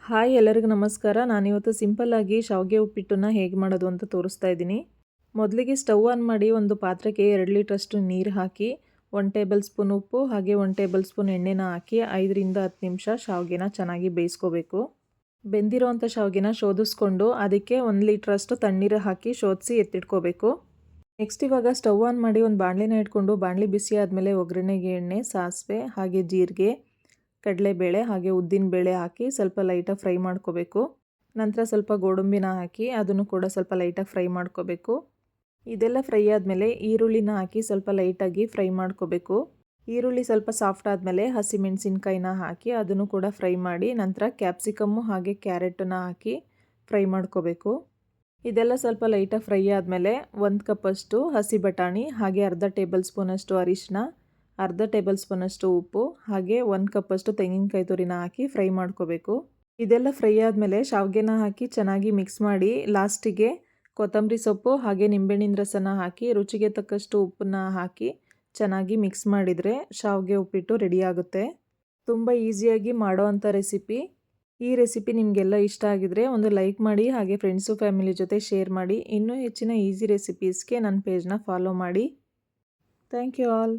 Hi ಎಲ್ಲರಿಗೂ ನಮಸ್ಕಾರ. ನಾನಿವತ್ತು ಸಿಂಪಲ್ಲಾಗಿ ಶಾವಿಗೆ ಉಪ್ಪಿಟ್ಟನ್ನು ಹೇಗೆ ಮಾಡೋದು ಅಂತ ತೋರಿಸ್ತಾ ಇದ್ದೀನಿ. ಮೊದಲಿಗೆ ಸ್ಟವ್ ಆನ್ ಮಾಡಿ ಒಂದು ಪಾತ್ರೆಗೆ 2 ಲೀಟ್ರಷ್ಟು ನೀರು ಹಾಕಿ 1 ಟೇಬಲ್ ಸ್ಪೂನ್ ಉಪ್ಪು ಹಾಗೆ 1 ಟೇಬಲ್ ಸ್ಪೂನ್ ಎಣ್ಣೆನ ಹಾಕಿ 5 ರಿಂದ 10 ನಿಮಿಷ ಶಾವಿಗೆನ ಚೆನ್ನಾಗಿ ಬೇಯಿಸ್ಕೋಬೇಕು. ಬೆಂದಿರೋವಂಥ ಶಾವಿಗೆನ ಶೋಧಿಸ್ಕೊಂಡು ಅದಕ್ಕೆ 1 ಲೀಟ್ರಷ್ಟು ತಣ್ಣೀರು ಹಾಕಿ ಶೋಧಿಸಿ ಎತ್ತಿಟ್ಕೋಬೇಕು. ನೆಕ್ಸ್ಟ್ ಇವಾಗ ಸ್ಟವ್ ಆನ್ ಮಾಡಿ ಒಂದು ಬಾಣಲಿನ ಇಟ್ಕೊಂಡು ಬಾಣಲಿ ಬಿಸಿ ಆದಮೇಲೆ ಒಗ್ಗರಣೆಗೆ ಎಣ್ಣೆ, ಸಾಸಿವೆ ಹಾಗೆ ಜೀರಿಗೆ, ಕಡಲೆಬೇಳೆ ಹಾಗೆ ಉದ್ದಿನಬೇಳೆ ಹಾಕಿ ಸ್ವಲ್ಪ ಲೈಟಾಗಿ ಫ್ರೈ ಮಾಡ್ಕೋಬೇಕು. ನಂತರ ಸ್ವಲ್ಪ ಗೋಡಂಬಿನ ಹಾಕಿ ಅದನ್ನು ಕೂಡ ಸ್ವಲ್ಪ ಲೈಟಾಗಿ ಫ್ರೈ ಮಾಡ್ಕೋಬೇಕು. ಇದೆಲ್ಲ ಫ್ರೈ ಆದಮೇಲೆ ಈರುಳ್ಳಿನ ಹಾಕಿ ಸ್ವಲ್ಪ ಲೈಟಾಗಿ ಫ್ರೈ ಮಾಡ್ಕೋಬೇಕು. ಈರುಳ್ಳಿ ಸ್ವಲ್ಪ ಸಾಫ್ಟ್ ಆದಮೇಲೆ ಹಸಿಮೆಣಸಿನ್ಕಾಯಿನ ಹಾಕಿ ಅದನ್ನು ಕೂಡ ಫ್ರೈ ಮಾಡಿ ನಂತರ ಕ್ಯಾಪ್ಸಿಕಮ್ಮು ಹಾಗೆ ಕ್ಯಾರೆಟನ್ನು ಹಾಕಿ ಫ್ರೈ ಮಾಡ್ಕೋಬೇಕು. ಇದೆಲ್ಲ ಸ್ವಲ್ಪ ಲೈಟಾಗಿ ಫ್ರೈ ಆದಮೇಲೆ 1 ಕಪ್ಪಷ್ಟು ಹಸಿ ಬಟಾಣಿ ಹಾಗೆ ಅರ್ಧ ಟೇಬಲ್ ಸ್ಪೂನಷ್ಟು ಅರಿಶಿನ, ಅರ್ಧ ಟೇಬಲ್ ಸ್ಪೂನಷ್ಟು ಉಪ್ಪು ಹಾಗೆ 1 ಕಪ್ಪಷ್ಟು ತೆಂಗಿನಕಾಯಿ ತುರಿನ ಹಾಕಿ ಫ್ರೈ ಮಾಡ್ಕೋಬೇಕು. ಇದೆಲ್ಲ ಫ್ರೈ ಆದಮೇಲೆ ಶಾವಿಗೆನ ಹಾಕಿ ಚೆನ್ನಾಗಿ ಮಿಕ್ಸ್ ಮಾಡಿ ಲಾಸ್ಟಿಗೆ ಕೊತ್ತಂಬರಿ ಸೊಪ್ಪು ಹಾಗೆ ನಿಂಬೆಹಣ್ಣಿನ ರಸನ ಹಾಕಿ ರುಚಿಗೆ ತಕ್ಕಷ್ಟು ಉಪ್ಪನ್ನ ಹಾಕಿ ಚೆನ್ನಾಗಿ ಮಿಕ್ಸ್ ಮಾಡಿದರೆ ಶಾವಿಗೆ ಉಪ್ಪಿಟ್ಟು ರೆಡಿ ಆಗುತ್ತೆ. ತುಂಬ ಈಸಿಯಾಗಿ ಮಾಡೋ ಅಂಥ ರೆಸಿಪಿ. ಈ ರೆಸಿಪಿ ನಿಮಗೆಲ್ಲ ಇಷ್ಟ ಆಗಿದರೆ ಒಂದು ಲೈಕ್ ಮಾಡಿ ಹಾಗೆ ಫ್ರೆಂಡ್ಸು ಫ್ಯಾಮಿಲಿ ಜೊತೆ ಶೇರ್ ಮಾಡಿ. ಇನ್ನೂ ಹೆಚ್ಚಿನ ಈಸಿ ರೆಸಿಪೀಸ್ಗೆ ನನ್ನ ಪೇಜ್ನ ಫಾಲೋ ಮಾಡಿ. Thank you all.